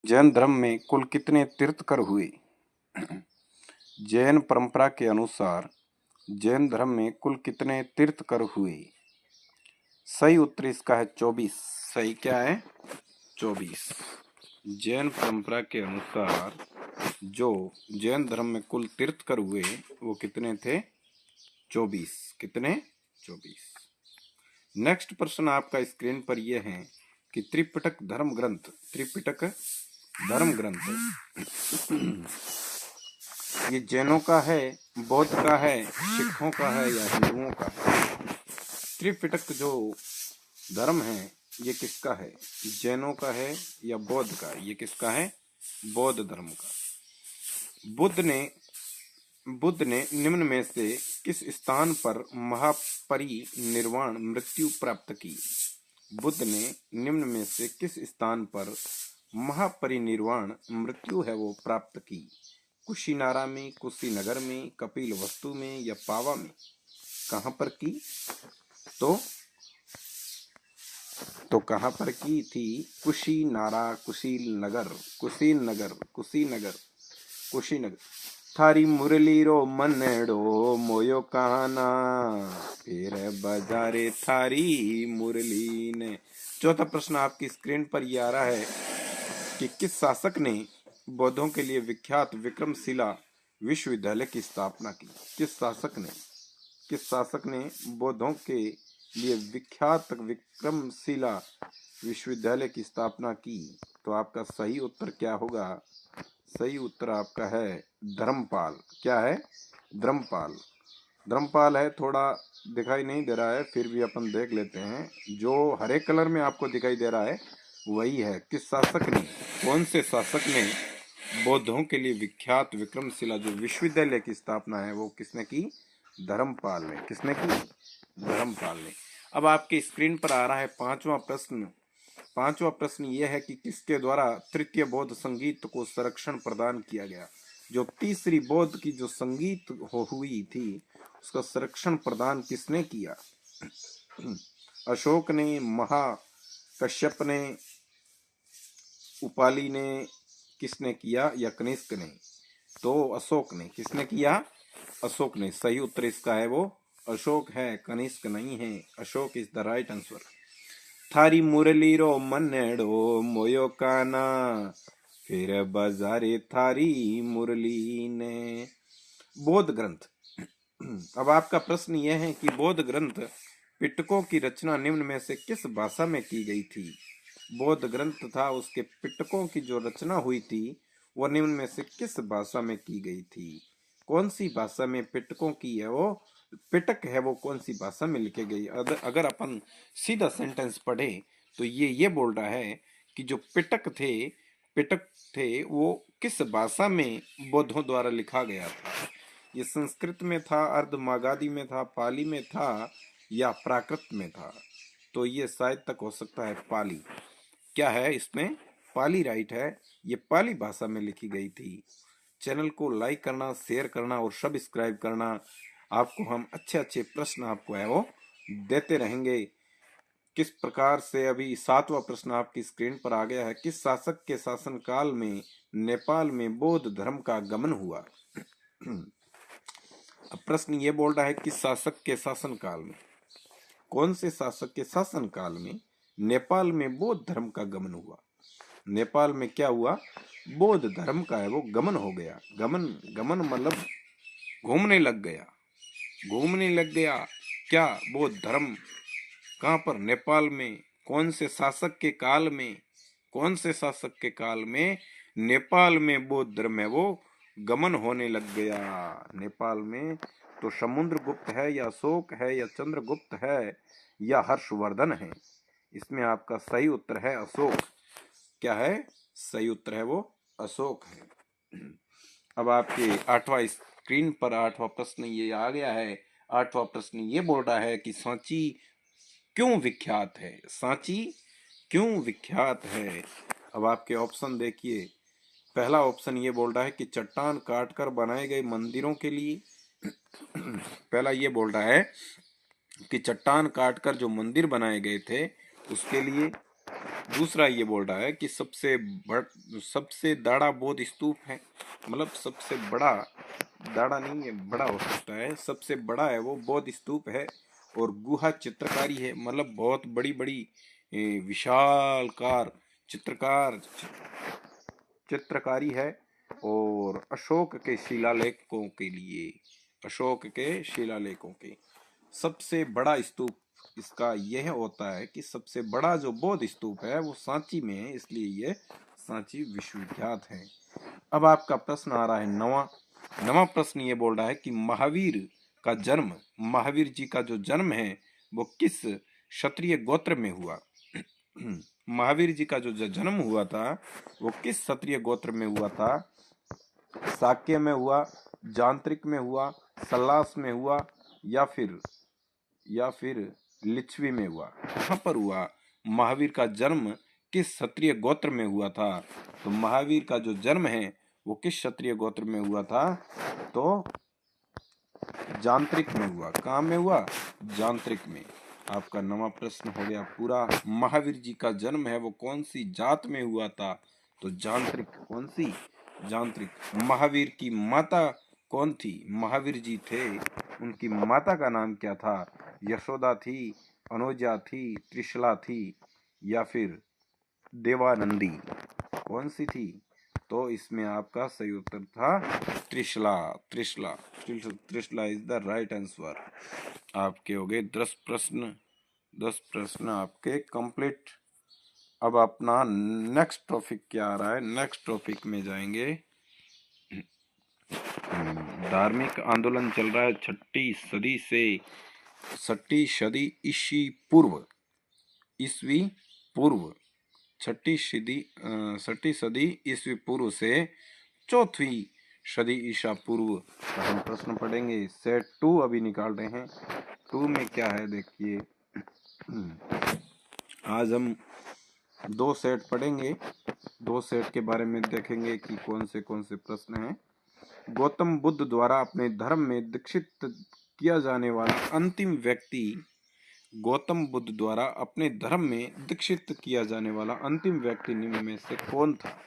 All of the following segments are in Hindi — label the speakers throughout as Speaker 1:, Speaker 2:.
Speaker 1: जैन धर्म में कुल कितने तीर्थंकर हुए? जैन परंपरा के अनुसार जैन धर्म में कुल कितने तीर्थंकर हुए? सही उत्तर इसका है 24। सही क्या है? 24। जैन परंपरा के अनुसार जो जैन धर्म में कुल तीर्थंकर हुए वो कितने थे? 24। कितने? 24। नेक्स्ट प्रश्न आपका स्क्रीन पर यह है कि त्रिपिटक धर्म ग्रंथ ये जैनों का है, बौद्ध का है, सिखों का है या हिंदुओं का है? त्रिपिटक जो धर्म है ये किसका है? जैनों का है या बौद्ध का? ये किसका है? बौद्ध धर्म का। बुद्ध ने निम्न में से किस स्थान पर महापरिनिर्वाण मृत्यु प्राप्त की? बुद्ध ने निम्न में से किस स्थान पर महापरिनिर्वाण मृत्यु है वो प्राप्त की? कुशीनारा में, कुशीनगर में, कपिल वस्तु में या पावा में? कहां पर की? तो कहां पर की थी? कुशीनारा, कुशीनगर। थारी मुरली रो मनेड़ो मोयो कहाना, फिर बाजारे थारी मुरली ने। चौथा प्रश्न आपकी स्क्रीन पर यह आ रहा है कि किस शासक ने बौद्धों के लिए विख्यात विक्रमशिला विश्वविद्यालय की स्थापना की? किस शासक ने बौद्धों के लिए विख्यात विक्रमशिला विश्वविद्यालय की स्थापना की? तो आपका सही उत्तर क्या होगा? सही उत्तर आपका है धर्मपाल। क्या है? धर्मपाल है। थोड़ा दिखाई नहीं दे रहा है, फिर भी अपन देख लेते हैं। जो हरे कलर में आपको दिखाई दे रहा है वही है। किस शासक ने, कौन से शासक ने बौद्धों के लिए विख्यात विक्रमशिला जो विश्वविद्यालय की स्थापना है वो किसने की? धर्मपाल ने। किसने की? धर्मपाल ने। अब आपके स्क्रीन पर आ रहा है पांचवा प्रश्न यह है कि किसके द्वारा तृतीय बौद्ध संगीत को संरक्षण प्रदान किया गया? जो तीसरी बौद्ध की जो संगीत हुई थी उसका संरक्षण प्रदान किसने किया? अशोक ने, महाकश्यप ने, उपाली ने, किसने किया या कनिष्क ने? तो अशोक ने। किसने किया? अशोक ने। सही उत्तर इसका है वो अशोक है, कनिष्क नहीं है। Ashok is the right answer. थारी मुरली रो मनेड़ो मोयो काना, फिर बाजारे थारी मुरली ने। बौद्ध ग्रंथ। अब आपका प्रश्न यह है कि बौद्ध ग्रंथ पिटकों की रचना निम्न में से किस भाषा में की गई थी? बौद्ध ग्रंथ था, उसके पिटकों की जो रचना हुई थी वो निम्न में से किस भाषा में की गई थी? कौन सी भाषा में पिटकों की है वो पिटक है, वो कौन सी भाषा में लिखे गई? अगर अपन सीधा सेंटेंस पढ़े तो ये बोल रहा है कि जो पिटक थे वो किस भाषा में बौद्धों द्वारा लिखा गया था? ये संस्कृत में था, अर्धमागधी में था, पाली में था या प्राकृत में था? तो ये शायद तक हो सकता है पाली। क्या है इसमें? पाली राइट है। ये पाली भाषा में लिखी गई थी। चैनल को लाइक करना, शेयर करना और सब्सक्राइब करना। आपको हम अच्छे प्रश्न आपको है वो देते रहेंगे। किस प्रकार से अभी 7वां प्रश्न आपकी स्क्रीन पर आ गया है। किस शासक के शासनकाल में नेपाल में बौद्ध धर्म का आगमन हुआ? अब प्रश्न ये बोल रहा है कि शासक के शासनकाल में, कौन से शासक के शासनकाल में नेपाल में बौद्ध धर्म का गमन हुआ? नेपाल में क्या हुआ? बौद्ध धर्म का है वो गमन हो गया। गमन मतलब घूमने लग गया। क्या बौद्ध धर्म कहां पर? नेपाल में। कौन से शासक के काल में नेपाल में बौद्ध धर्म है वो गमन होने लग गया? नेपाल में तो समुद्रगुप्त है या अशोक है या चंद्रगुप्त है या हर्षवर्धन है? इसमें आपका सही उत्तर है अशोक। क्या है? सही उत्तर है वो अशोक है। अब आपके 8वां स्क्रीन पर 8वां प्रश्न ये आ गया है। 8वां प्रश्न ये बोल रहा है कि सांची क्यों विख्यात है? सांची क्यों विख्यात है? अब आपके ऑप्शन देखिए। पहला ऑप्शन ये बोल रहा है कि चट्टान काटकर बनाए गए मंदिरों के लिए। पहला ये बोल रहा है कि चट्टान काटकर जो मंदिर बनाए गए थे उसके लिए। दूसरा ये बोल रहा है कि सबसे बड़ा बौद्ध स्तूप है, मतलब सबसे बड़ा, दाढ़ा नहीं है, बड़ा हो सकता है, सबसे बड़ा है वो बौद्ध स्तूप है। और गुहा चित्रकारी है, मतलब बहुत बड़ी बड़ी विशालकार चित्रकारी है। और अशोक के शिलालेखों के सबसे बड़ा स्तूप इसका यह होता है कि सबसे बड़ा जो बौद्ध स्तूप है वो सांची में है, इसलिए यह सांची विश्वविख्यात है। अब आपका प्रश्न आ रहा है नवा प्रश्न ये बोल रहा है कि महावीर जी का जो जन्म है वो किस क्षत्रिय गोत्र में हुआ। महावीर जी का जो जन्म हुआ था वो किस क्षत्रिय गोत्र में हुआ था। शाक्य में हुआ, जांत्रिक में हुआ, सल्लास में हुआ, या फिर लिच्छवी में हुआ। कहाँ पर हुआ महावीर का जन्म, किस क्षत्रिय गोत्र में हुआ था। तो महावीर का जो जन्म है वो किस क्षत्रिय गोत्र में हुआ था, तो जांत्रिक में हुआ। कहाँ में हुआ, जांत्रिक में। आपका नवा प्रश्न हो गया पूरा। महावीर जी का जन्म है वो कौन सी जात में हुआ था, तो जांत्रिक। कौन सी, जांत्रिक। महावीर की माता कौन थी, महावीर जी थे, उनकी माता का नाम क्या था। यशोदा थी, अनुजा थी, त्रिशला थी, या फिर देवानंदी, कौन सी थी। तो इसमें आपका सही उत्तर था Trishala. Trishala is the right answer. आपके हो गए 10 प्रश्न आपके कंप्लीट। अब अपना नेक्स्ट टॉपिक क्या आ रहा है, नेक्स्ट टॉपिक में जाएंगे। धार्मिक आंदोलन चल रहा है 6ठी सदी ईस्वी पूर्व 6ठी सदी ईस्वी पूर्व से 4वीं सदी ईसा पूर्व का हम प्रश्न पढ़ेंगे। सेट 2 अभी निकाल रहे हैं। 2 में क्या है देखिए। आज हम 2 सेट पढ़ेंगे, 2 सेट के बारे में देखेंगे कि कौन से प्रश्न हैं। गौतम बुद्ध द्वारा अपने धर्म में दीक्षित किया जाने वाला अंतिम व्यक्ति, गौतम बुद्ध द्वारा अपने धर्म में दीक्षित किया जाने वाला अंतिम व्यक्ति निम्न में से कौन था।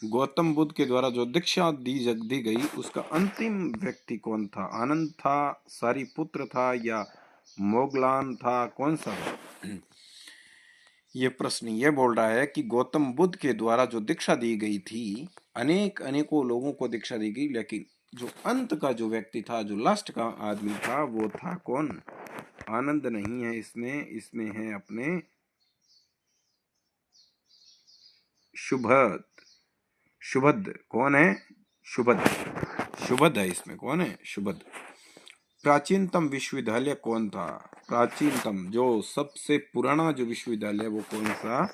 Speaker 1: गौतम बुद्ध के द्वारा जो दीक्षा दी गई उसका अंतिम व्यक्ति कौन था। आनंद था, सारिपुत्र था, या मोगलान था, कौन सा था। ये प्रश्न ये बोल रहा है कि गौतम बुद्ध के द्वारा जो दीक्षा दी गई थी, अनेकों लोगों को दीक्षा दी गई, लेकिन जो अंत का जो व्यक्ति था, जो लास्ट का आदमी था, वो था कौन। आनंद नहीं है इसमें है अपने शुभद। कौन है, शुभद है इसमें। कौन है, शुभद। प्राचीनतम विश्वविद्यालय कौन था। प्राचीनतम जो सबसे पुराना जो विश्वविद्यालय वो कौन सा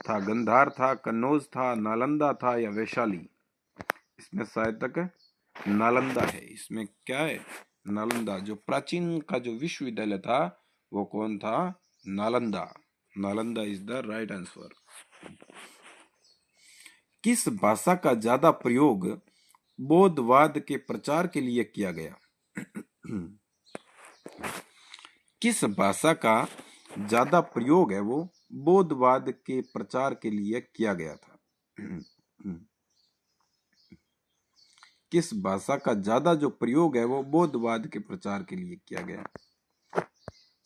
Speaker 1: था। गंधार था, कन्नौज था, नालंदा था, या वैशाली। इसमें शायद तक नालंदा है। इसमें क्या है, नालंदा। जो प्राचीन का जो विश्वविद्यालय था वो कौन था, Nalanda is the right answer. किस भाषा का ज्यादा प्रयोग बौद्धवाद के प्रचार के लिए किया गया। किस भाषा का ज्यादा प्रयोग है वो बौद्धवाद के प्रचार के लिए किया गया था। किस भाषा का ज्यादा जो प्रयोग है वो बौद्धवाद के प्रचार के लिए किया गया।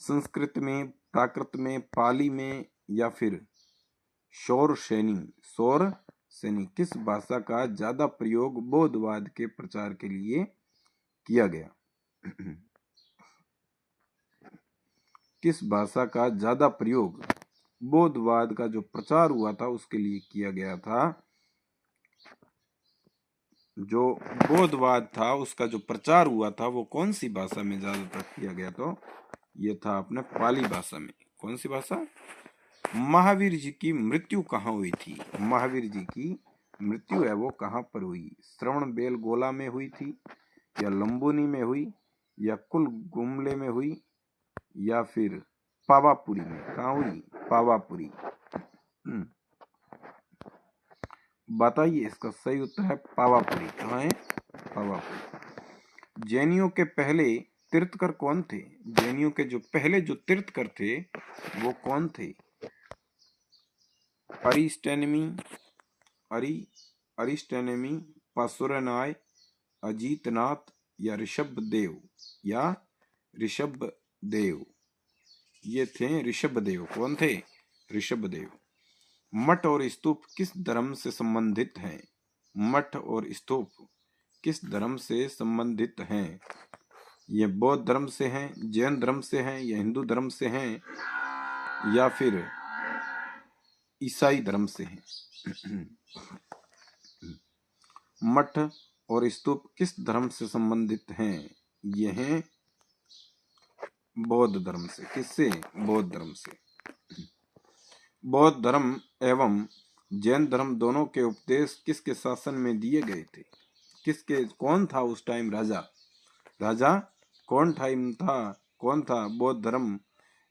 Speaker 1: संस्कृत में, प्राकृत में, पाली में, या फिर शौरसेनी। किस भाषा का ज्यादा प्रयोग बौद्धवाद के प्रचार के लिए किया गया। किस भाषा का ज्यादा प्रयोग बौद्धवाद का जो प्रचार हुआ था उसके लिए किया गया था। जो बौद्धवाद था उसका जो प्रचार हुआ था वो कौन सी भाषा में ज्यादातर किया गया, तो ये था अपने पाली भाषा में। कौन सी भाषा। महावीर जी की मृत्यु कहाँ हुई थी। महावीर जी की मृत्यु है वो कहाँ पर हुई। श्रवण बेलगोला में हुई थी, या लंबोनी में हुई, या कुल गुमले में हुई, या फिर पावापुरी में। कहाँ हुई, पावापुरी। बताइए, इसका सही उत्तर है पावापुरी। कहाँ है, पावापुरी। जैनियों के पहले तीर्थकर कौन थे। जैनियों के जो पहले जो तीर्थकर थे वो कौन थे? अरिस्टोनेमी, पासुरनाय, अजीतनाथ या ऋषभदेव। ये थे ऋषभदेव। कौन थे? ऋषभदेव। मठ और स्तूप किस धर्म से संबंधित हैं? मठ और स्तूप किस धर्म से संबंधित हैं? ये बौद्ध धर्म से हैं, जैन धर्म से हैं, या हिंदू धर्म से हैं, या फिर ईसाई धर्म से हैं? मठ और स्तूप किस धर्म से संबंधित हैं? ये हैं बौद्ध धर्म से। किससे? बौद्ध धर्म से। बौद्ध धर्म एवं जैन धर्म दोनों के उपदेश किसके शासन में दिए गए थे? किसके? कौन था उस टाइम राजा कौन था? बौद्ध धर्म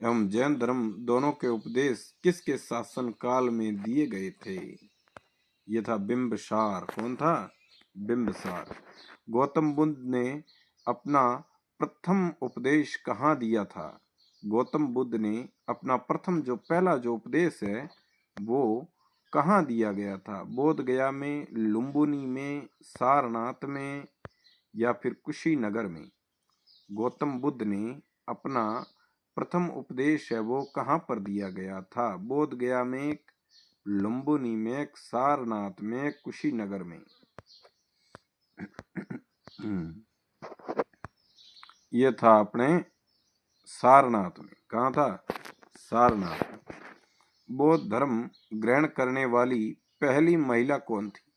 Speaker 1: एवं जैन धर्म दोनों के उपदेश किसके शासन काल में दिए गए थे? ये था बिंबसार। कौन था? बिंबसार। गौतम बुद्ध ने अपना प्रथम उपदेश कहाँ दिया था? गौतम बुद्ध ने अपना पहला जो उपदेश है वो कहाँ दिया गया था? बोध गया में, लुम्बिनी में, सारनाथ में, या फिर कुशीनगर में? गौतम बुद्ध ने अपना प्रथम उपदेश है वो कहाँ पर दिया गया था? बोध गया में, लुम्बिनी में, सारनाथ में, कुशीनगर में। ये था अपने सारनाथ में। कहाँ था? सारनाथ। बौद्ध धर्म ग्रहण करने वाली पहली महिला कौन थी?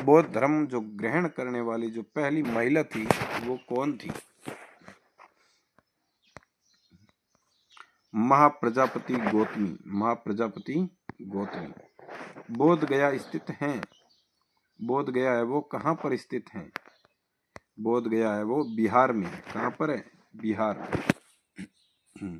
Speaker 1: बौद्ध धर्म जो ग्रहण करने वाली जो पहली महिला थी वो कौन थी? महाप्रजापति गौतमी। बोध गया स्थित है। बोध गया है वो कहाँ पर स्थित है? बोध गया है वो बिहार में। कहाँ पर है? बिहार में।